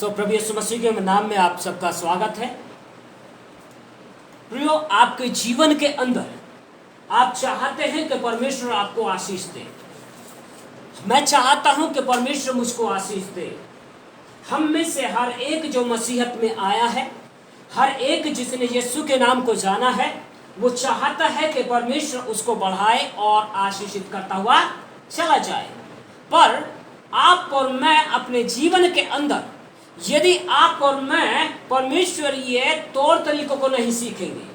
प्रभु यीशु मसीह के नाम में आप सबका स्वागत है। प्रियो, आपके जीवन के अंदर आप चाहते हैं कि परमेश्वर आपको आशीष दे। मैं चाहता हूं कि परमेश्वर मुझको आशीष दे। हम में से हर एक जो मसीहत में आया है, हर एक जिसने यीशु के नाम को जाना है, वो चाहता है कि परमेश्वर उसको बढ़ाए और आशीषित करता हुआ चला जाए। पर आप और मैं अपने जीवन के अंदर यदि आप और मैं परमेश्वरीय तौर तरीकों को नहीं सीखेंगे,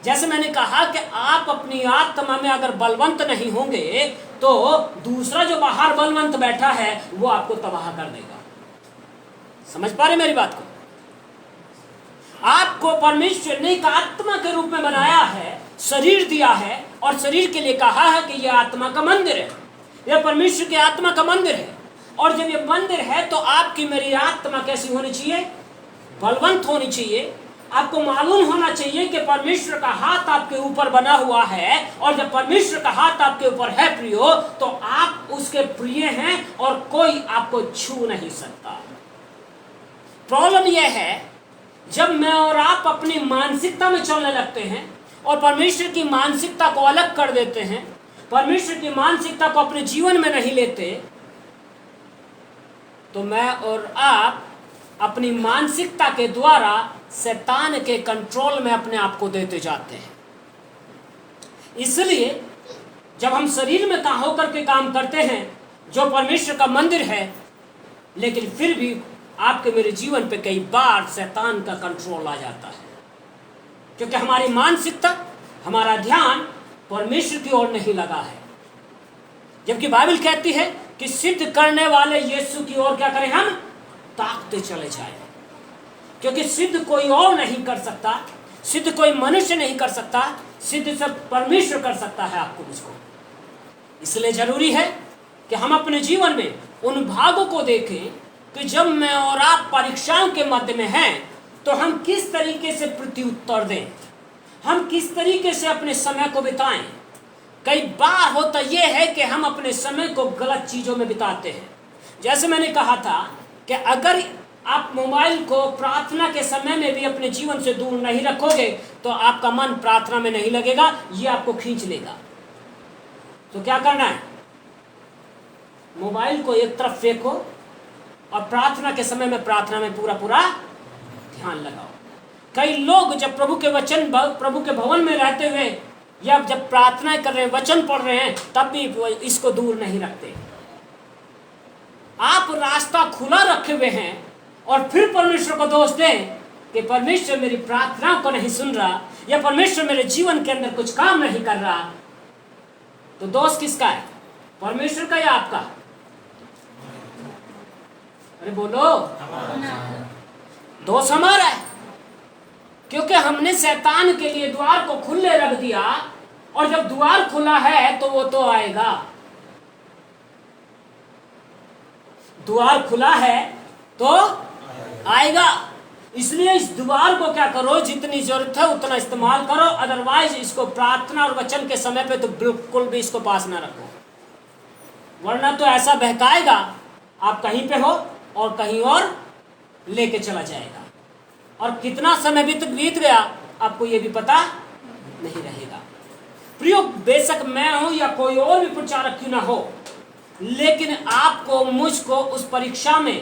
जैसे मैंने कहा कि आप अपनी आत्मा में अगर बलवंत नहीं होंगे तो दूसरा जो बाहर बलवंत बैठा है वो आपको तबाह कर देगा। समझ पा रहे मेरी बात को? आपको परमेश्वर ने एक आत्मा के रूप में बनाया है, शरीर दिया है और शरीर के लिए कहा है कि यह आत्मा का मंदिर है, यह परमेश्वर की आत्मा का मंदिर है। और जब ये मंदिर है तो आपकी मेरी आत्मा कैसी होनी चाहिए? बलवंत होनी चाहिए। आपको मालूम होना चाहिए कि परमेश्वर का हाथ आपके ऊपर बना हुआ है, और जब परमेश्वर का हाथ आपके ऊपर है प्रियो, तो आप उसके प्रिय हैं और कोई आपको छू नहीं सकता। प्रॉब्लम यह है, जब मैं और आप अपनी मानसिकता में चलने लगते हैं और परमेश्वर की मानसिकता को अलग कर देते हैं, परमेश्वर की मानसिकता को अपने जीवन में नहीं लेते, तो मैं और आप अपनी मानसिकता के द्वारा शैतान के कंट्रोल में अपने आप को देते जाते हैं। इसलिए जब हम शरीर में होकर के काम करते हैं जो परमेश्वर का मंदिर है, लेकिन फिर भी आपके मेरे जीवन पे कई बार शैतान का कंट्रोल आ जाता है, क्योंकि हमारी मानसिकता, हमारा ध्यान परमेश्वर की ओर नहीं लगा है। जबकि बाइबल कहती है कि सिद्ध करने वाले यीशु की ओर क्या करें? हम ताकते चले जाएं, क्योंकि सिद्ध कोई और नहीं कर सकता, सिद्ध कोई मनुष्य नहीं कर सकता, सिद्ध सब परमेश्वर कर सकता है आपको, मुझको। इसलिए जरूरी है कि हम अपने जीवन में उन भागों को देखें कि जब मैं और आप परीक्षाओं के मध्य में हैं तो हम किस तरीके से प्रत्युत्तर दें, हम किस तरीके से अपने समय को बिताएं। कई बार होता यह है कि हम अपने समय को गलत चीज़ों में बिताते हैं। जैसे मैंने कहा था कि अगर आप मोबाइल को प्रार्थना के समय में भी अपने जीवन से दूर नहीं रखोगे तो आपका मन प्रार्थना में नहीं लगेगा, ये आपको खींच लेगा। तो क्या करना है? मोबाइल को एक तरफ फेंको और प्रार्थना के समय में प्रार्थना में पूरा ध्यान लगाओ। कई लोग जब प्रभु के भवन में रहते हुए या जब प्रार्थना कर रहे हैं, वचन पढ़ रहे हैं, तब भी इसको दूर नहीं रखते। आप रास्ता खुला रखे हुए हैं और फिर परमेश्वर को दोष दें कि परमेश्वर मेरी प्रार्थना को नहीं सुन रहा या परमेश्वर मेरे जीवन के अंदर कुछ काम नहीं कर रहा, तो दोष किसका है? परमेश्वर का या आपका? अरे बोलो। दोष हमारा है, क्योंकि हमने शैतान के लिए द्वार को खुले रख दिया, और जब द्वार खुला है तो वो तो आएगा। द्वार खुला है तो आएगा। इसलिए इस द्वार को क्या करो, जितनी जरूरत है उतना इस्तेमाल करो, अदरवाइज इसको प्रार्थना और वचन के समय पे तो बिल्कुल भी इसको पास ना रखो, वरना तो ऐसा बहकाएगा, आप कहीं पे हो और कहीं और लेके चला जाएगा, और कितना समय बीत गया आपको ये भी पता नहीं रहेगा। प्रियो, बेशक मैं हूं या कोई और भी प्रचारक क्यों ना हो, लेकिन आपको मुझको उस परीक्षा में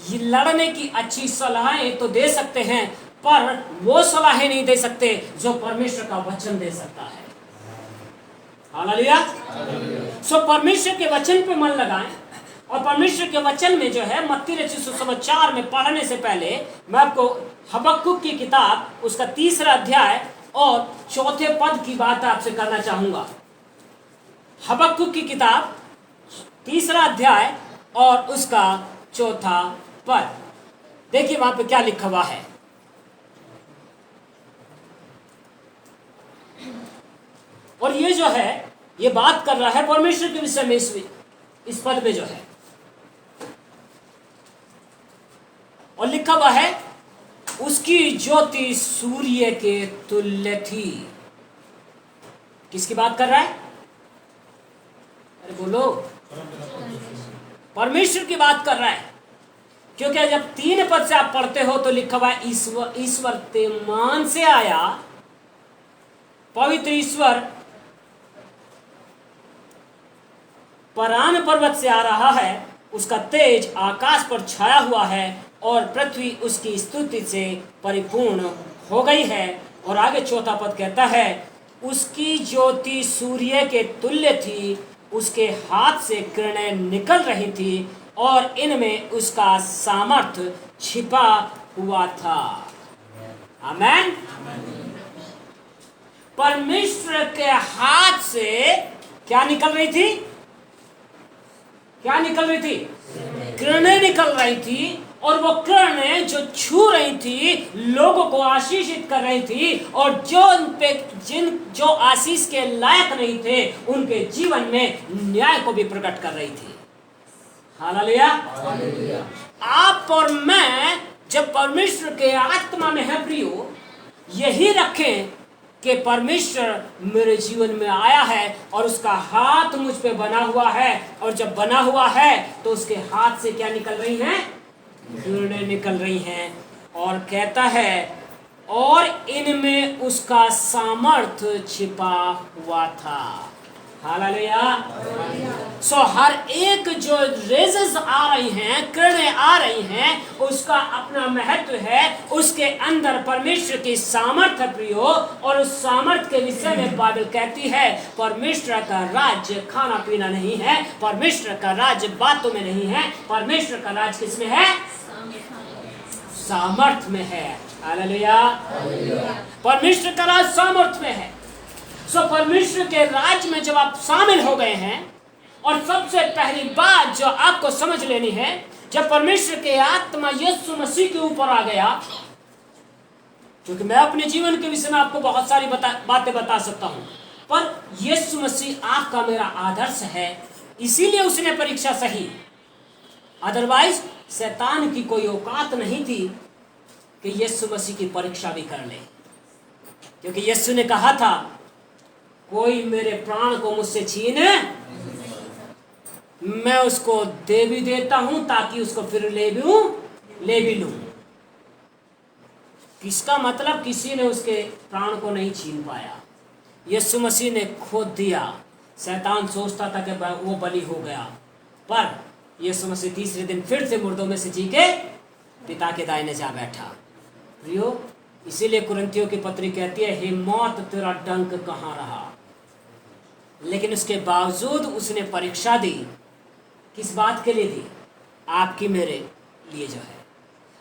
ये लड़ने की अच्छी सलाहें तो दे सकते हैं, पर वो सलाहें नहीं दे सकते जो परमेश्वर का वचन दे सकता है। हालेलुया। सो परमेश्वर के वचन पे मन लगाएं, और परमेश्वर के वचन में जो है मत्ती रचित सुसमाचार में पढ़ने से पहले मैं आपको हबक्कुक की किताब उसका 3रा अध्याय और 4थे पद की बात आपसे करना चाहूंगा। हबक्कुक की किताब 3रा अध्याय और उसका 4था पद। देखिए वहां पे क्या लिखा हुआ है। और ये जो है ये बात कर रहा है परमेश्वर के विषय में। इस पद में जो है और लिखा हुआ है, उसकी ज्योति सूर्य के तुल्य थी। किसकी बात कर रहा है? अरे बोलो। परमेश्वर की बात कर रहा है क्योंकि जब 3 पद से आप पढ़ते हो तो लिखा हुआ है ईश्वर तेमान से आया, पवित्र ईश्वर परान पर्वत से आ रहा है, उसका तेज आकाश पर छाया हुआ है और पृथ्वी उसकी स्तुति से परिपूर्ण हो गई है। और आगे 4था पद कहता है, उसकी ज्योति सूर्य के तुल्य थी, उसके हाथ से किरणें निकल रही थी और इनमें उसका सामर्थ्य छिपा हुआ था। आमेन। परमेश्वर के हाथ से क्या निकल रही थी? क्या निकल रही थी? किरणें निकल रही थी, और वो किरणें जो छू रही थी लोगों को आशीषित कर रही थी, और जो आशीष के लायक नहीं थे उनके जीवन में न्याय को भी प्रकट कर रही थी। हालेलुया। आप और मैं जब परमेश्वर के आत्मा में है प्रियो, यही रखें कि परमेश्वर मेरे जीवन में आया है और उसका हाथ मुझ पे बना हुआ है, और जब बना हुआ है तो उसके हाथ से क्या निकल रही हैं? किरणें निकल रही हैं। और कहता है और इनमें उसका सामर्थ्य छिपा हुआ था। हालेलुया। सो हर एक जो रेजेस आ रही हैं, किरणें आ रही हैं, उसका अपना महत्व है, उसके अंदर परमेश्वर की सामर्थ्य प्रियो। और उस सामर्थ्य के विषय में बाइबल कहती है परमेश्वर का राज्य खाना पीना नहीं है, परमेश्वर का राज्य बातों में नहीं है, परमेश्वर का राज्य किसमें है? सामर्थ्य में है। हालेलुया। परमेश्वर का राज्य सामर्थ्य में है। सो परमेश्वर के राज्य में जब आप शामिल हो गए हैं, और सबसे पहली बात जो आपको समझ लेनी है, जब परमेश्वर के आत्मा यीशु मसीह के ऊपर आ गया, क्योंकि मैं अपने जीवन के विषय में आपको बहुत सारी बातें बता सकता हूं, पर यीशु मसीह आपका मेरा आदर्श है, इसीलिए उसने परीक्षा सही। अदरवाइज शैतान की कोई औकात नहीं थी कि यीशु मसीह की परीक्षा भी कर ले, क्योंकि यीशु ने कहा था कोई मेरे प्राण को मुझसे छीने, मैं उसको दे भी देता हूं ताकि उसको फिर ले भी लूं। किसका मतलब? किसी ने उसके प्राण को नहीं छीन पाया, यीशु मसीह ने खुद दिया। शैतान सोचता था कि वो बलि हो गया, पर यीशु मसीह तीसरे दिन फिर से मुर्दों में से जी के पिता के दाहिने जा बैठा। प्रियो, इसीलिए कुरिन्थियों की पत्री कहती है, हे मौत तेरा डंक कहाँ रहा? लेकिन उसके बावजूद उसने परीक्षा दी। किस बात के लिए दी? आपकी मेरे लिए जो है,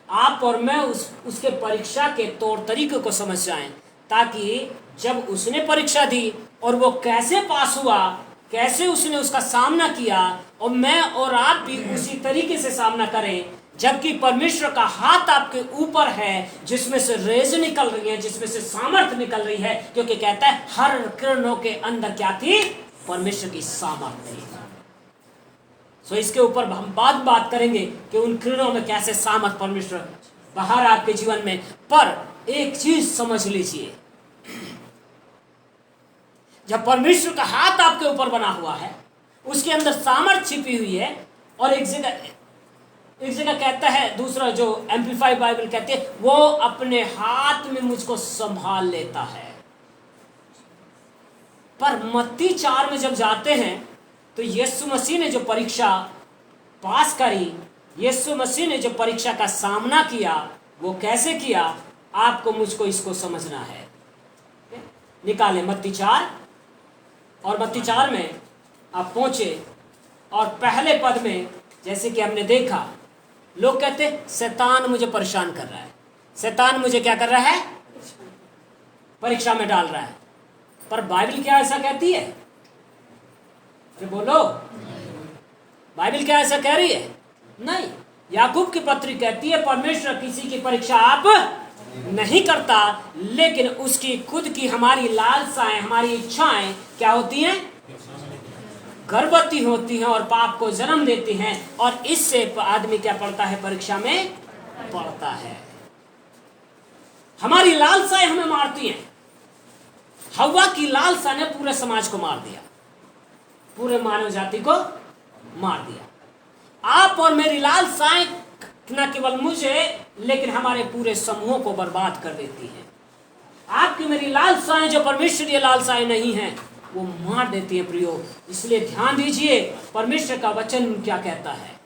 आप और मैं उसके परीक्षा के तौर तरीके को समझ जाएं, ताकि जब उसने परीक्षा दी और वो कैसे पास हुआ, कैसे उसने उसका सामना किया, और मैं और आप भी उसी तरीके से सामना करें। जबकि परमेश्वर का हाथ आपके ऊपर है, जिसमें से रेज निकल रही है, जिसमें से सामर्थ्य निकल रही है, क्योंकि कहता है हर किरणों के अंदर क्या थी? परमेश्वर की सामर्थ्य थी। सो इसके ऊपर हम बात करेंगे कि उन किरणों में कैसे सामर्थ्य परमेश्वर बाहर आपके जीवन में। पर एक चीज समझ लीजिए, जब परमेश्वर का हाथ आपके ऊपर बना हुआ है, उसके अंदर सामर्थ्य छिपी हुई है, और एक जगह कहता है, दूसरा जो एम्पलीफाई बाइबल कहती है, वो अपने हाथ में मुझको संभाल लेता है। पर मत्ती 4 में जब जाते हैं तो यीशु मसीह ने जो परीक्षा पास करी, यीशु मसीह ने जो परीक्षा का सामना किया, वो कैसे किया, आपको मुझको इसको समझना है। निकालें मत्ती 4, और मत्ती 4 में आप पहुंचे, और पहले पद में जैसे कि हमने देखा, लोग कहते शैतान मुझे परेशान कर रहा है, शैतान मुझे क्या कर रहा है? परीक्षा में डाल रहा है। पर बाइबल क्या ऐसा कहती है? अरे बोलो, बाइबल क्या ऐसा कह रही है? नहीं। याकूब की पत्री कहती है परमेश्वर किसी की परीक्षा आप नहीं करता, लेकिन उसकी खुद की हमारी लालसाएं, हमारी इच्छाएं क्या होती हैं? गर्भवती होती हैं और पाप को जन्म देती हैं, और इससे आदमी क्या पड़ता है? परीक्षा में पड़ता है। हमारी लालसाएं हमें मारती हैं। हव्वा की लालसा ने पूरे समाज को मार दिया, पूरे मानव जाति को मार दिया। आप और मेरी लालसाएं न केवल मुझे लेकिन हमारे पूरे समूह को बर्बाद कर देती है। आपकी मेरी लालसाएं जो परमेश्वरीय लालसाएं नहीं हैं वो मार देती है प्रियो। इसलिए ध्यान दीजिए परमेश्वर का वचन क्या कहता है।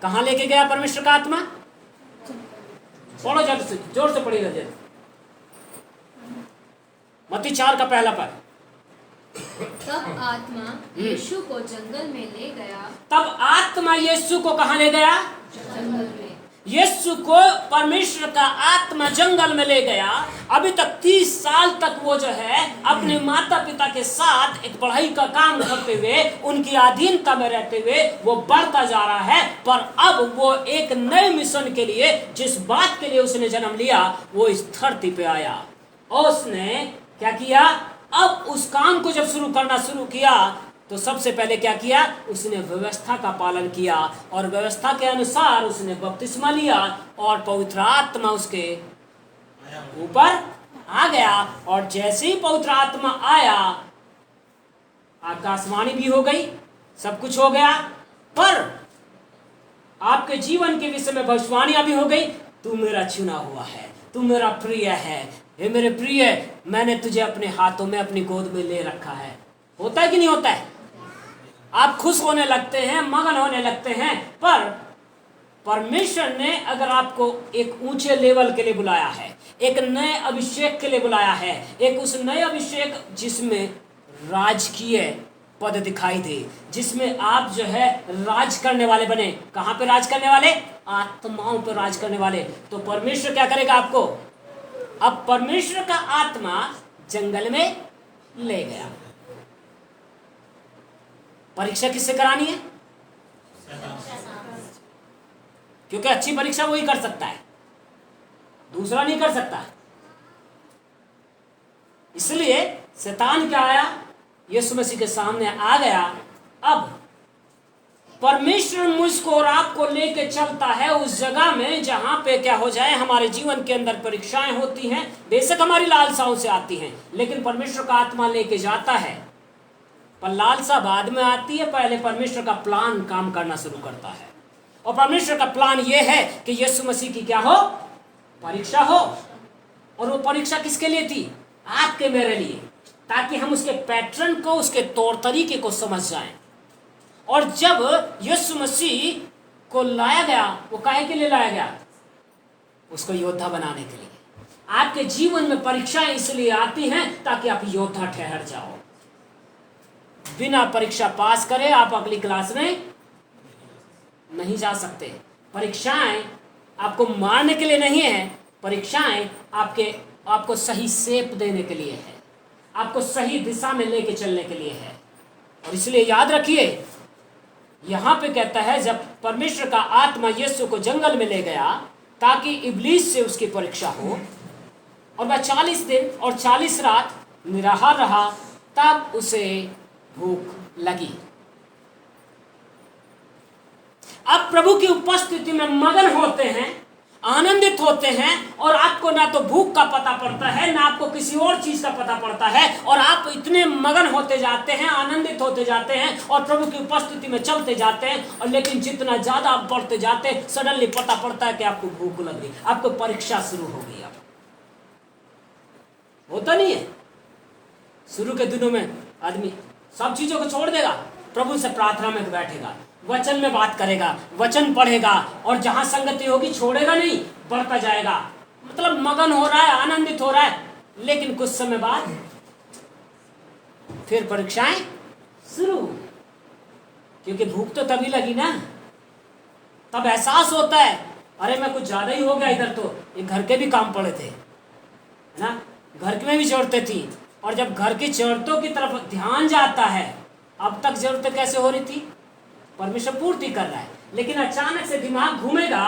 कहां लेके गया परमेश्वर का आत्मा? पढ़ो जल्द से, जोर से पढ़िएगा जल्द। मत्ती 4 का पहला पद। तब आत्मा यीशु को जंगल में ले गया। तब आत्मा यीशु को कहां ले गया? जंगल में। यीशु को परमेश्वर का आत्मा जंगल में ले गया। अभी तक 30 साल तक वो जो है अपने माता पिता के साथ एक पढ़ाई का काम करते हुए उनकी अधीनता में रहते हुए वो बढ़ता जा रहा है। पर अब वो एक नए मिशन के लिए, जिस बात के लिए उसने जन्म लिया, वो इस धरती पे आया और उसने क्या किया? अब उस काम को जब शुरू किया तो सबसे पहले क्या किया? उसने व्यवस्था का पालन किया और व्यवस्था के अनुसार उसने बपतिस्मा लिया और पवित्र आत्मा उसके ऊपर आ गया। और जैसे ही पवित्र आत्मा आया आकाशवाणी भी हो गई, सब कुछ हो गया। पर आपके जीवन के विषय में भविष्यवाणियां भी हो गई। तू मेरा चुना हुआ है, तू मेरा प्रिय है, हे मेरे प्रिय, मैंने तुझे अपने हाथों में अपनी गोद में ले रखा है। होता है कि नहीं होता है? आप खुश होने लगते हैं, मगन होने लगते हैं। पर परमेश्वर ने अगर आपको एक ऊंचे लेवल के लिए बुलाया है, एक नए अभिषेक के लिए बुलाया है, एक उस नए अभिषेक जिसमें राजकीय पद दिखाई दे, जिसमें आप जो है राज करने वाले बने। कहां पे राज करने वाले? आत्माओं पर राज करने वाले। तो परमेश्वर क्या करेगा आपको? अब परमेश्वर का आत्मा जंगल में ले गया। परीक्षा किससे करानी है? क्योंकि अच्छी परीक्षा वही कर सकता है, दूसरा नहीं कर सकता। इसलिए शैतान क्या आया? यीशु मसीह के सामने आ गया। अब परमेश्वर मुझको और आपको लेके चलता है उस जगह में जहां पे क्या हो जाए, हमारे जीवन के अंदर परीक्षाएं होती हैं। बेशक हमारी लालसाओं से आती हैं, लेकिन परमेश्वर का आत्मा लेके जाता है। पर लालसा बाद में आती है, पहले परमेश्वर का प्लान काम करना शुरू करता है। और परमेश्वर का प्लान यह है कि यीशु मसीह की क्या हो? परीक्षा हो। और वो परीक्षा किसके लिए थी? आपके मेरे लिए, ताकि हम उसके पैटर्न को, उसके तौर तरीके को समझ जाएं। और जब यीशु मसीह को लाया गया, वो काहे के लिए लाया गया? उसको योद्धा बनाने के लिए। आपके जीवन में परीक्षाएं इसलिए आती हैं ताकि आप योद्धा ठहर जाओ। बिना परीक्षा पास करे आप अगली क्लास में नहीं जा सकते। परीक्षाएं आपको मारने के लिए नहीं है, परीक्षाएं आपको सही शेप देने के लिए है, आपको सही दिशा में लेके चलने के लिए है। और इसलिए याद रखिए, यहां पे कहता है जब परमेश्वर का आत्मा यीशु को जंगल में ले गया ताकि इब्लीस से उसकी परीक्षा हो, और वह 40 दिन और 40 रात निराहार रहा, तब उसे भूख लगी। आप प्रभु की उपस्थिति में मगन होते हैं, आनंदित होते हैं, और आपको ना तो भूख का पता पड़ता है, ना आपको किसी और चीज का पता पड़ता है, और आप इतने मगन होते जाते हैं, आनंदित होते जाते हैं और प्रभु की उपस्थिति में चलते जाते हैं। और लेकिन जितना ज्यादा आप बढ़ते जाते हैं, सडनली पता पड़ता है कि आपको भूख लग रही, आपको परीक्षा शुरू हो गई। अब होता नहीं है? शुरू के दिनों में आदमी सब चीजों को छोड़ देगा, प्रभु से प्रार्थना में बैठेगा, वचन में बात करेगा, वचन पढ़ेगा, और जहां संगति होगी छोड़ेगा नहीं, बढ़ता जाएगा। मतलब मगन हो रहा है, आनंदित हो रहा है। लेकिन कुछ समय बाद फिर परीक्षाएं शुरू, क्योंकि भूख तो तभी लगी ना, तब एहसास होता है अरे मैं कुछ ज्यादा ही हो गया। इधर तो ये घर के भी काम पड़े थे, है ना, घर में भी जरूरतें थी। और जब घर की जरूरतों की तरफ ध्यान जाता है, अब तक जरूरतें कैसे हो रही थी? परमेश्वर पूर्ति कर रहा है, लेकिन अचानक से दिमाग घूमेगा,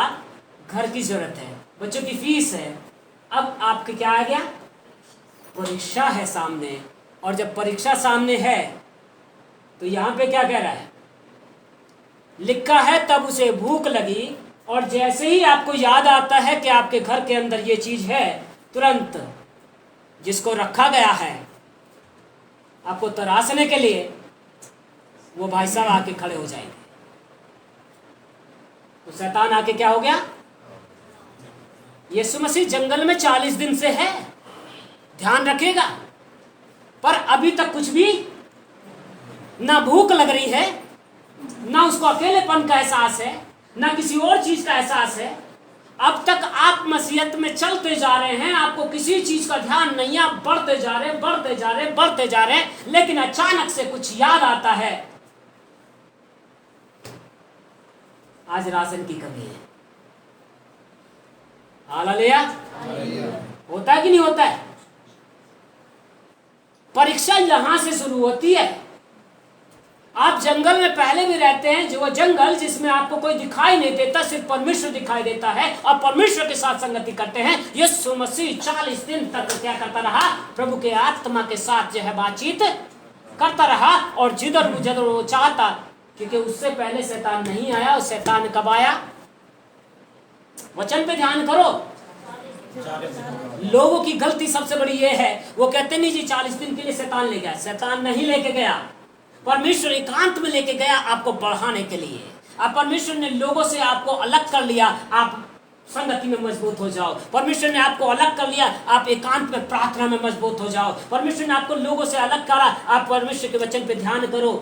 घर की जरूरत है, बच्चों की फीस है। अब आपके क्या आ गया? परीक्षा है सामने। और जब परीक्षा सामने है तो यहां पे क्या कह रहा है? लिखा है तब उसे भूख लगी, और जैसे ही आपको याद आता है कि आपके घर के अंदर ये चीज है, तुरंत जिसको रखा गया है आपको तराशने के लिए, वो भाई साहब आके खड़े हो जाएंगे। तो शैतान आके क्या हो गया? यीशु मसीह जंगल में 40 दिन से है, ध्यान रखिएगा, पर अभी तक कुछ भी ना भूख लग रही है, ना उसको अकेलेपन का एहसास है, ना किसी और चीज का एहसास है। अब तक आप मसीहत में चलते जा रहे हैं, आपको किसी चीज का ध्यान नहीं है, आप बढ़ते जा रहे बढ़ते जा रहे बढ़ते जा रहे, लेकिन अचानक से कुछ याद आता है, आज राशन की कमी है। हालेलुया। होता है कि नहीं होता है? परीक्षा यहां से शुरू होती है। आप जंगल में पहले भी रहते हैं, जो जंगल जिसमें आपको कोई दिखाई नहीं देता, सिर्फ परमेश्वर दिखाई देता है, और परमेश्वर के साथ संगति करते हैं। यीशु मसीह 40 दिन तक क्या करता रहा? प्रभु के आत्मा के साथ जो है बातचीत करता रहा, और जिधर वो चाहता, क्योंकि उससे पहले शैतान नहीं आया। और शैतान कब आया? वचन पे ध्यान करो। लोगों की गलती सबसे बड़ी ये है, वो कहते नहीं जी 40 दिन के लिए शैतान ले गया। शैतान नहीं लेके गया, परमेश्वर एकांत में लेके गया आपको बढ़ाने के लिए। अब परमेश्वर ने लोगों से आपको अलग कर लिया, आप संगति में मजबूत हो जाओ। परमेश्वर ने आपको अलग कर लिया, आप एकांत में प्रार्थना में मजबूत हो जाओ। परमेश्वर ने आपको लोगों से अलग करा, आप परमेश्वर के वचन पे ध्यान करो।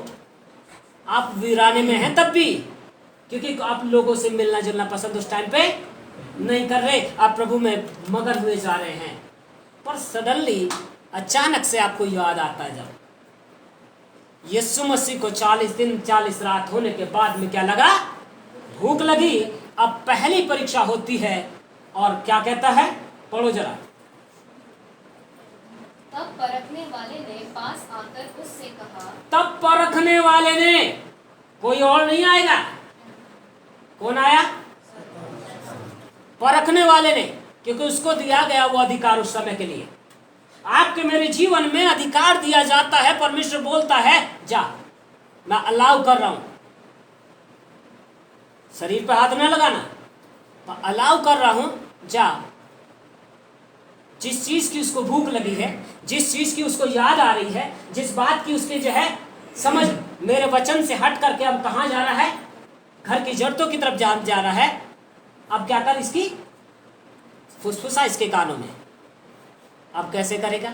आप वीराने में हैं तब भी, क्योंकि आप लोगों से मिलना जुलना पसंद उस टाइम पे नहीं कर रहे, आप प्रभु में मगन हुए जा रहे हैं। पर सडनली अचानक से आपको याद आता है, जब यीशु मसीह को 40 दिन 40 रात होने के बाद में क्या लगा? भूख लगी। अब पहली परीक्षा होती है, और क्या कहता है? पढ़ो जरा। तब परखने वाले ने पास आकर उससे कहा, तब परखने वाले ने, कोई और नहीं आएगा। कौन आया? परखने वाले ने, क्योंकि उसको दिया गया वो अधिकार उस समय के लिए। आपके मेरे जीवन में अधिकार दिया जाता है, परमेश्वर बोलता है जा, मैं अलाउ कर रहा हूं। शरीर पे हाथ न लगाना, अलाउ कर रहा हूं, जा। जिस चीज की उसको भूख लगी है, जिस चीज की उसको याद आ रही है, जिस बात की उसके जो है समझ मेरे वचन से हट करके अब कहां जा रहा है? घर की जरूरतों की तरफ जा रहा है। अब क्या कर? इसकी फुसफुसा इसके कानों में। अब कैसे करेगा?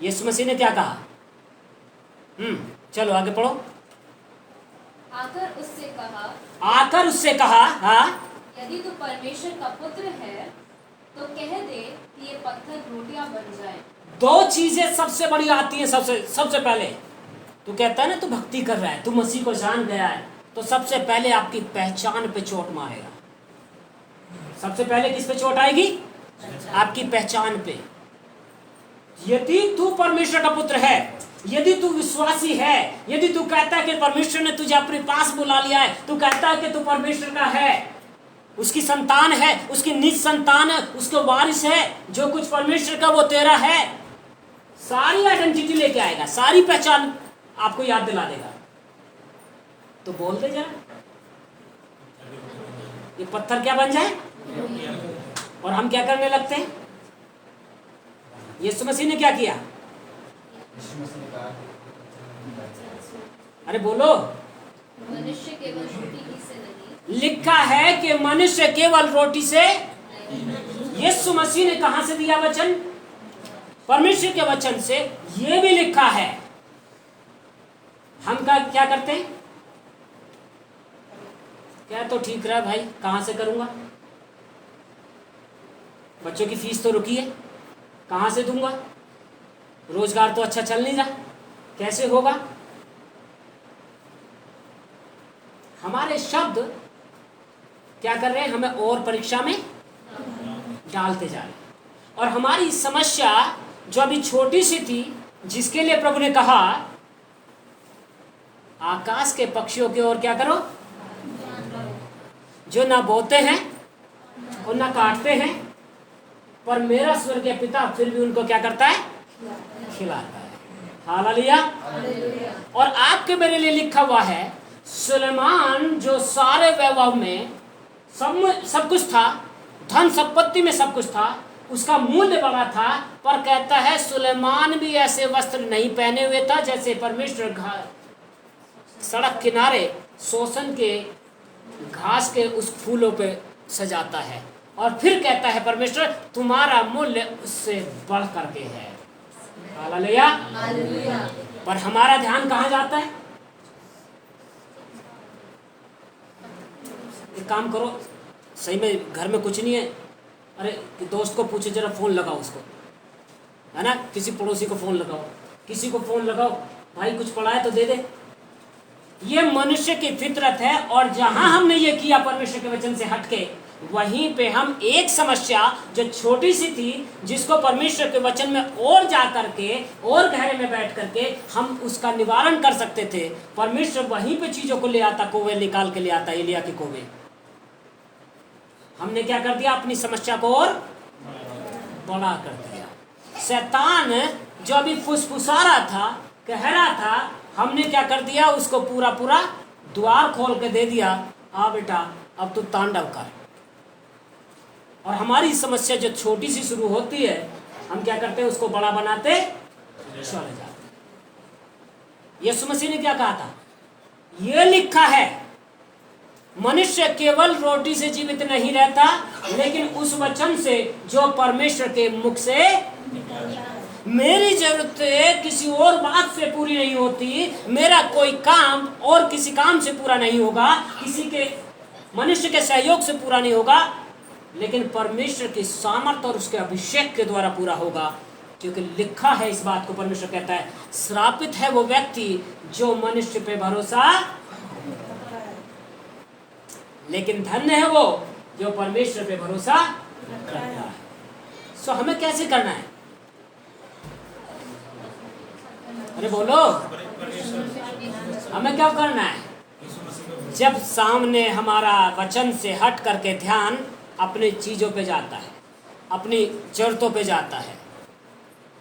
यीशु मसीह ने क्या कहा? चलो आगे पढ़ो। आकर उससे कहा, आकर उससे कहा, हाँ, यदि तू परमेश्वर का पुत्र है तो कह दे कि ये पत्थर रोटियां बन जाए। दो चीजें सबसे बड़ी आती हैं। सबसे पहले तू कहता है ना, तू भक्ति कर रहा है, तू मसीह को जान गया है, तो सबसे पहले आपकी पहचान पे चोट मारेगा। सबसे पहले किस पे चोट आएगी? आपकी पहचान पे। यदि तू परमेश्वर का पुत्र है, यदि तू विश्वासी है, यदि तू कहता है कि परमेश्वर ने तुझे अपने पास बुला लिया है, तू कहता है कि तू परमेश्वर का है, उसकी संतान है, उसकी निज संतान है, उसके वारिस है, जो कुछ परमेश्वर का वो तेरा है, सारी आइडेंटिटी लेके आएगा, सारी पहचान आपको याद दिला देगा। तो बोल दे जरा, ये पत्थर क्या बन जाए? और हम क्या करने लगते हैं? यीशु मसीह ने क्या किया? अरे बोलो। मनुष्य केवल रोटी ही से नहीं। लिखा है कि मनुष्य केवल रोटी से। यीशु मसीह ने कहां से दिया वचन? परमेश्वर के वचन से। यह भी लिखा है। हम क्या करते हैं? क्या तो ठीक रहा भाई, कहां से करूंगा? बच्चों की फीस तो रुकी है, कहां से दूंगा? रोजगार तो अच्छा चल नहीं रहा, कैसे होगा? हमारे शब्द क्या कर रहे हैं? हमें और परीक्षा में डालते जा रहे हैं। और हमारी समस्या जो अभी छोटी सी थी, जिसके लिए प्रभु ने कहा आकाश के पक्षियों की ओर क्या करो, जो ना बोते हैं और ना काटते हैं, पर मेरा स्वर्गीय पिता फिर भी उनको क्या करता है? खिलाता है। हालेलुया। और आपके मेरे लिए लिखा हुआ है, सुलेमान जो सारे वैभव में सब कुछ था, धन संपत्ति में सब कुछ था, उसका मूल्य बड़ा था, पर कहता है सुलेमान भी ऐसे वस्त्र नहीं पहने हुए था जैसे परमेश्वर सड़क किनारे शोषण के घास के उस फूलों पे सजाता है और फिर कहता है परमेश्वर तुम्हारा मूल्य उससे बढ़ करके है। हालेलुया। पर हमारा ध्यान कहाँ जाता है? एक काम करो, सही में घर में कुछ नहीं है, अरे दोस्त को पूछो जरा, फोन लगाओ उसको, है ना, किसी पड़ोसी को फोन लगाओ, किसी को फोन लगाओ, भाई कुछ पढ़ा है तो दे दे। ये मनुष्य की फितरत है। और जहां हमने ये किया परमेश्वर के वचन से हटके, वहीं पे हम एक समस्या जो छोटी सी थी, जिसको परमेश्वर के वचन में और जा करके और गहरे में बैठ करके हम उसका निवारण कर सकते थे, परमेश्वर वहीं पे चीजों को ले आता, कोवे निकाल के ले आता, एलिया की कोवे। हमने क्या कर दिया? अपनी समस्या को और बड़ा कर दिया। शैतान जो अभी फुसफुसा रहा था, कह रहा था, हमने क्या कर दिया? उसको पूरा पूरा द्वार खोल के दे दिया, आ बेटा अब तू तांडव कर। और हमारी समस्या जो छोटी सी शुरू होती है, हम क्या करते हैं? उसको बड़ा बनाते चले जाते। यीशु मसीह ने क्या कहा था? ये लिखा है मनुष्य केवल रोटी से जीवित नहीं रहता, लेकिन उस वचन से जो परमेश्वर के मुख से। मेरी जरूरतें किसी और बात से पूरी नहीं होती, मेरा कोई काम और किसी काम से पूरा नहीं होगा, किसी के मनुष्य के सहयोग से पूरा नहीं होगा, लेकिन परमेश्वर की सामर्थ और उसके अभिषेक के द्वारा पूरा होगा। क्योंकि लिखा है इस बात को, परमेश्वर कहता है श्रापित है वो व्यक्ति जो मनुष्य पे भरोसा, लेकिन धन्य है वो जो परमेश्वर पे भरोसा करता है। सो हमें कैसे करना है? अरे बोलो, हमें क्या करना है? जब सामने हमारा वचन से हट करके ध्यान अपनी चीजों पे जाता है, अपनी जरूरतों पे जाता है,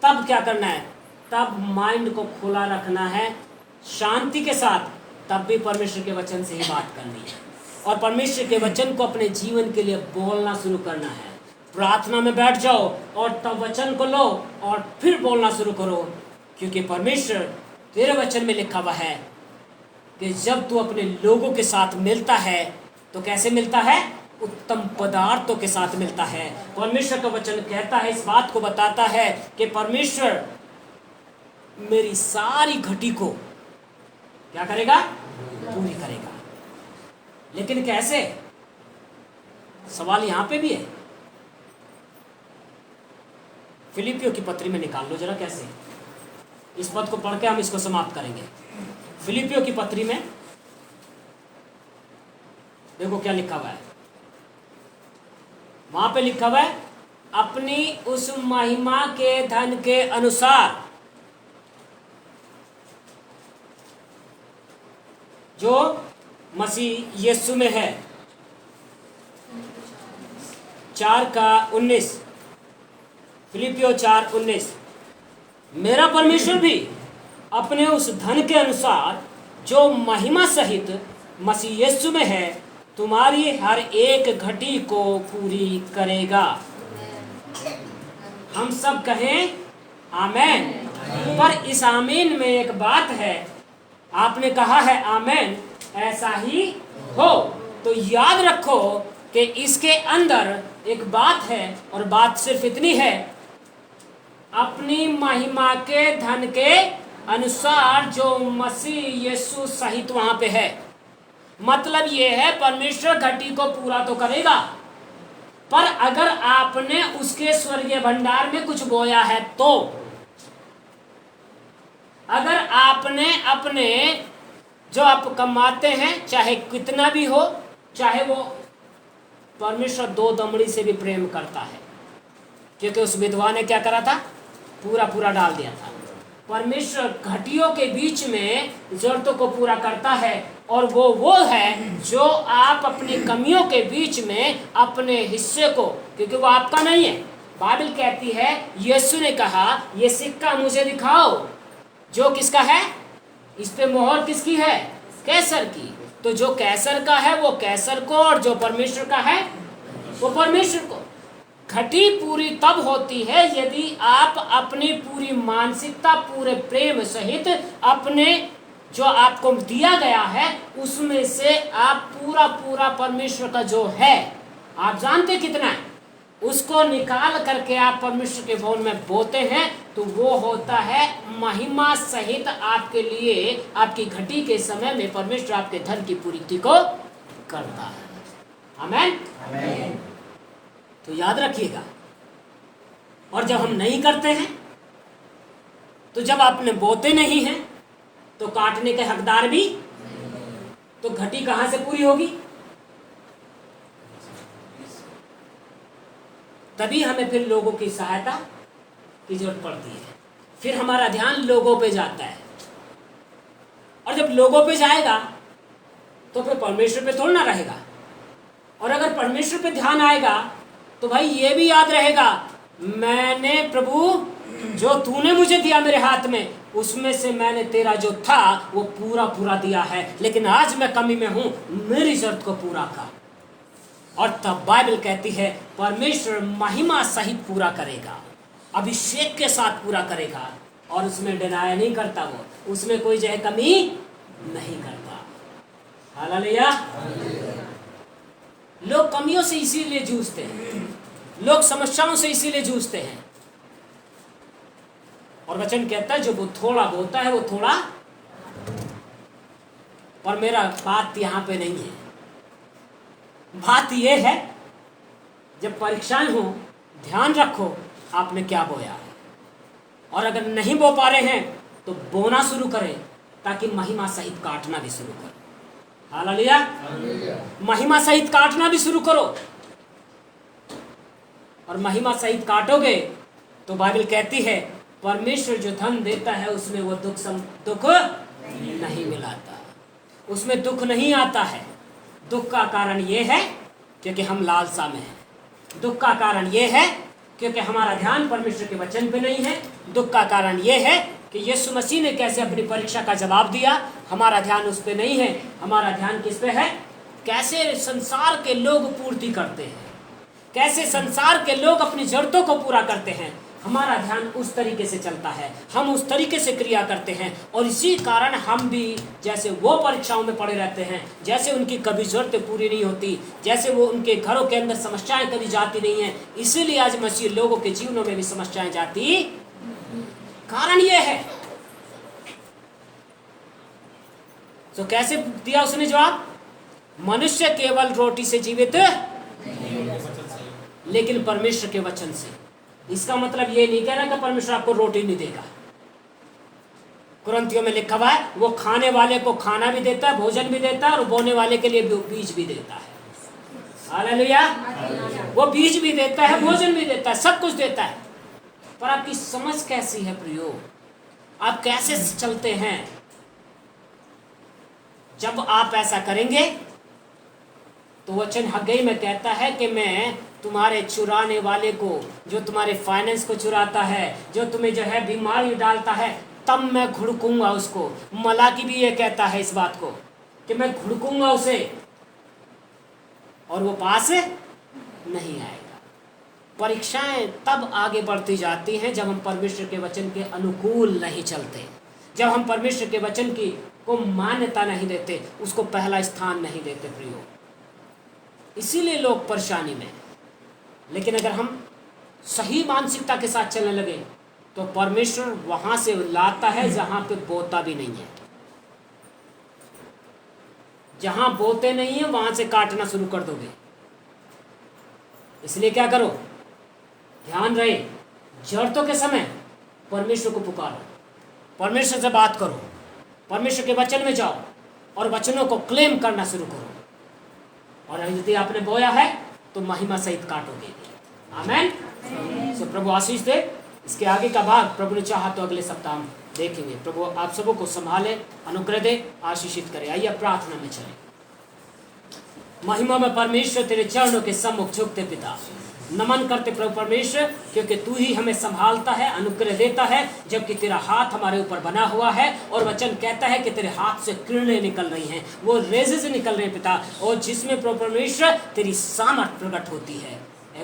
तब क्या करना है? तब माइंड को खुला रखना है शांति के साथ, तब भी परमेश्वर के वचन से ही बात करनी है और परमेश्वर के वचन को अपने जीवन के लिए बोलना शुरू करना है। प्रार्थना में बैठ जाओ और तब वचन को लो और फिर बोलना शुरू करो, क्योंकि परमेश्वर तेरे वचन में लिखा हुआ है कि जब तू अपने लोगों के साथ मिलता है तो कैसे मिलता है? उत्तम पदार्थों के साथ मिलता है। परमेश्वर का वचन कहता है, इस बात को बताता है कि परमेश्वर मेरी सारी घटी को क्या करेगा? पूरी करेगा। लेकिन कैसे? सवाल यहां पे भी है। फिलिपियों की पत्री में निकाल लो जरा, कैसे? इस पद को पढ़ के हम इसको समाप्त करेंगे। फिलिपियों की पत्री में देखो क्या लिखा हुआ है। वहां पे लिखा हुआ है, अपनी उस महिमा के धन के अनुसार जो मसीह यीशु में है। 4:19, फिलिपियो 4:19, मेरा परमेश्वर भी अपने उस धन के अनुसार जो महिमा सहित मसीह यीशु में है तुम्हारी हर एक घटी को पूरी करेगा। हम सब कहें आमेन। पर इस आमीन में एक बात है, आपने कहा है आमेन, ऐसा ही हो, तो याद रखो कि इसके अंदर एक बात है और बात सिर्फ इतनी है, अपनी महिमा के धन के अनुसार जो मसीह यीशु सहित वहां पे है। मतलब ये है परमेश्वर घटी को पूरा तो करेगा, पर अगर आपने उसके स्वर्गीय भंडार में कुछ बोया है तो, अगर आपने अपने जो आप कमाते हैं चाहे कितना भी हो, चाहे वो परमेश्वर 2 दमड़ी से भी प्रेम करता है, क्योंकि उस विधवा ने क्या करा था? पूरा पूरा डाल दिया था। परमेश्वर घटियों के बीच में जरूरतों को पूरा करता है और वो है जो आप अपनी कमियों के बीच में अपने हिस्से को, क्योंकि वो आपका नहीं है। बाइबल कहती है, यीशु ने कहा ये सिक्का मुझे दिखाओ जो किसका है, इस पे मोहर किसकी है? कैसर की। तो जो कैसर का है वो कैसर को, और जो परमेश्वर का है वो परमेश्वर को। घटी पूरी तब होती है यदि आप अपनी पूरी मानसिकता, पूरे प्रेम सहित अपने जो आपको दिया गया है उसमें से आप पूरा पूरा परमेश्वर का जो है, आप जानते कितना है, उसको निकाल करके आप परमेश्वर के भवन में बोते हैं तो वो होता है महिमा सहित आपके लिए, आपकी घटी के समय में परमेश्वर आपके धन की पूर्ति को करता है। आमेन। तो याद रखिएगा। और जब हम नहीं करते हैं, तो जब आपने बोते नहीं हैं तो काटने के हकदार भी, तो घटी कहां से पूरी होगी? तभी हमें फिर लोगों की सहायता की जरूरत पड़ती है। फिर हमारा ध्यान लोगों पे जाता है, और जब लोगों पे जाएगा तो फिर परमेश्वर पे थोड़ा ना रहेगा। और अगर परमेश्वर पे ध्यान आएगा तो भाई ये भी याद रहेगा, मैंने प्रभु जो तूने मुझे दिया मेरे हाथ में, उसमें से मैंने तेरा जो था वो पूरा पूरा दिया है, लेकिन आज मैं कमी में हूं, मेरी जरूरत को पूरा कर। और तब बाइबल कहती है परमेश्वर महिमा सहित पूरा करेगा, अभिषेक के साथ पूरा करेगा, और उसमें डिनाय नहीं करता, वो उसमें कोई जो है कमी नहीं करता। हालेलुया। लोग कमियों से इसीलिए जूझते हैं, लोग समस्याओं से इसीलिए जूझते हैं। और वचन कहता है जो वो थोड़ा बोलता है वो थोड़ा, पर मेरा बात यहां पे नहीं है। बात यह है जब परीक्षाएं हो, ध्यान रखो आपने क्या बोया, और अगर नहीं बो पा रहे हैं तो बोना शुरू करें, ताकि महिमा सहित काटना भी शुरू करो। हालेलुया। महिमा सहित काटना भी शुरू करो, और महिमा सहित काटोगे तो बाइबल कहती है परमेश्वर जो धन देता है उसमें वो दुख नहीं मिलाता, उसमें दुख नहीं आता है। दुख का कारण ये है क्योंकि हम लालसा में हैं। दुख का कारण ये है क्योंकि हमारा ध्यान परमेश्वर के वचन पे नहीं है। दुख का कारण ये है कि यीशु मसीह ने कैसे अपनी परीक्षा का जवाब दिया, हमारा ध्यान उस पे नहीं है। हमारा ध्यान किस पे है? कैसे संसार के लोग पूर्ति करते हैं, कैसे संसार के लोग अपनी जरूरतों को पूरा करते हैं, हमारा ध्यान उस तरीके से चलता है, हम उस तरीके से क्रिया करते हैं। और इसी कारण हम भी जैसे वो परीक्षाओं में पड़े रहते हैं, जैसे उनकी कभी जरूरतें पूरी नहीं होती, जैसे वो उनके घरों के अंदर समस्याएं कभी जाती नहीं हैं, इसीलिए आज मसीह लोगों के जीवनों में भी समस्याएं जाती। कारण ये है। तो कैसे दिया उसने जवाब? मनुष्य केवल रोटी से जीवित लेकिन परमेश्वर के वचन से। इसका मतलब ये नहीं कहना कि परमेश्वर आपको रोटी नहीं देगा। कुरिन्थियों में लिखा हुआ है वो खाने वाले को खाना भी देता है, भोजन भी देता है, और बोने वाले के लिए बीज भी देता है। हालेलुया। वो बीज भी देता है, भोजन भी देता है, सब कुछ देता है। पर आपकी समझ कैसी है प्रियो? आप कैसे चलते हैं? जब आप ऐसा करेंगे तो वचन हग्गई में कहता है कि मैं तुम्हारे चुराने वाले को, जो तुम्हारे फाइनेंस को चुराता है, जो तुम्हें जो है बीमारी डालता है, तब मैं घुड़कूंगा उसको। मलाकी भी ये कहता है इस बात को कि मैं घुड़कूंगा उसे और वो पास नहीं आएगा। परीक्षाएं तब आगे बढ़ती जाती हैं जब हम परमेश्वर के वचन के अनुकूल नहीं चलते, जब हम परमेश्वर के वचन की को मान्यता नहीं देते, उसको पहला स्थान नहीं देते प्रियो। इसीलिए लोग परेशानी में। लेकिन अगर हम सही मानसिकता के साथ चलने लगे तो परमेश्वर वहां से लाता है जहां पे बोता भी नहीं है। जहां बोते नहीं है वहां से काटना शुरू कर दोगे। इसलिए क्या करो, ध्यान रहे, जरूरतों के समय परमेश्वर को पुकारो, परमेश्वर से बात करो, परमेश्वर के वचन में जाओ और वचनों को क्लेम करना शुरू करो। और यदि आपने बोया है तो महिमा सहित काटोगे। आमेन। सो प्रभु आशीष दे। इसके आगे का भाग प्रभु ने चाहा तो अगले सप्ताह हम देखेंगे। प्रभु आप सबों को संभाले, अनुग्रह दे, आशीषित करे। आइए प्रार्थना में चले। महिमा में परमेश्वर तेरे चरणों के सम्मुख झुकते पिता, नमन करते प्रभु परमेश्वर, क्योंकि तू ही हमें संभालता है, अनुग्रह देता है, जबकि तेरा हाथ हमारे ऊपर बना हुआ है। और वचन कहता है कि तेरे हाथ से किरणें निकल रही हैं, वो रेज़े से निकल रहे हैं पिता, और जिसमें प्रभु परमेश्वर तेरी सामर्थ प्रकट होती है।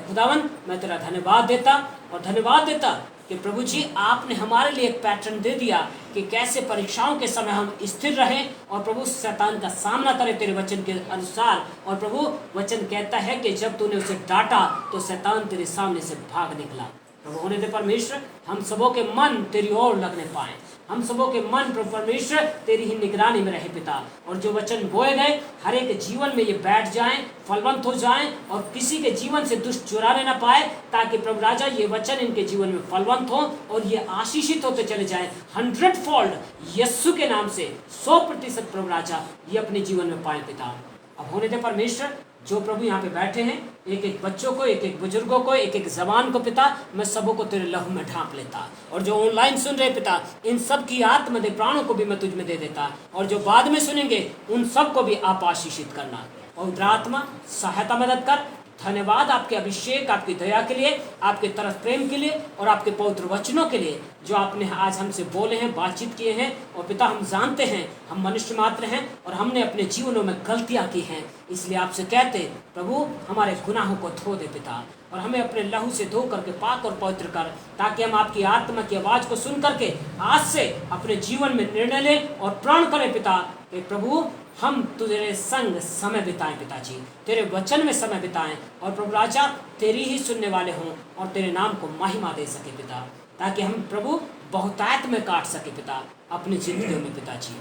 खुदावन मैं तेरा धन्यवाद देता कि प्रभु जी आपने हमारे लिए एक पैटर्न दे दिया कि कैसे परीक्षाओं के समय हम स्थिर रहें और प्रभु शैतान का सामना करें तेरे वचन के अनुसार। और प्रभु वचन कहता है कि जब तूने उसे डांटा तो शैतान तेरे सामने से भाग निकला। प्रभु होने दे परमेश्वर, हम सबों के मन तेरी ओर लगने पाए, हम सबों के मन प्रभु परमेश्वर तेरी ही निगरानी में रहे पिता। और जो वचन बोए गए हर एक जीवन में ये बैठ जाएं, फलवंत हो जाएं और किसी के जीवन से दुष्ट चुराने ना पाए, ताकि प्रभु राजा ये वचन इनके जीवन में फलवंत हो और ये आशीषित होते चले जाएं 100 फोल्ड यीशु के नाम से 100% प्रभु राजा ये अपने जीवन में पाए पिता। अब होने दे परमेश्वर, जो प्रभु यहाँ पे बैठे हैं, एक एक बच्चों को, एक एक बुजुर्गों को, एक एक जवान को पिता, मैं सबों को तेरे लहू में ढांप लेता। और जो ऑनलाइन सुन रहे पिता, इन सब की आत्मा दे प्राणों को भी मैं तुझ में दे देता। और जो बाद में सुनेंगे उन सब को भी आप आशीषित करना। और आत्मा सहायता मदद कर। धन्यवाद आपके अभिषेक, आपकी दया के लिए, आपके तरफ प्रेम के लिए और आपके पवित्र वचनों के लिए जो आपने आज हमसे बोले हैं, बातचीत किए हैं। और पिता हम जानते हैं हम मनुष्य मात्र हैं और हमने अपने जीवनों में गलतियां की हैं, इसलिए आपसे कहते प्रभु हमारे गुनाहों को धो दे पिता, और हमें अपने लहू से धो करके पाक और पवित्र कर, ताकि हम आपकी आत्मा की आवाज़ को सुन करके आज से अपने जीवन में निर्णय लें और प्रण करें पिता कि प्रभु हम तुझे संग समय बिताएं पिताजी, तेरे वचन में समय बिताएं और प्रभु राजा तेरी ही सुनने वाले हों और तेरे नाम को महिमा दे सके पिता, ताकि हम प्रभु बहुतायत में काट सके पिता अपनी जिंदगियों में पिताजी।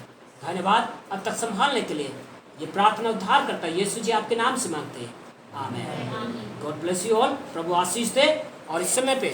धन्यवाद अब तक संभालने के लिए। ये प्रार्थना उद्धार करता यीशु जी आपके नाम से मांगते हैं, आमीन। God bless you all. प्रभु आशीष दे। और इस समय पे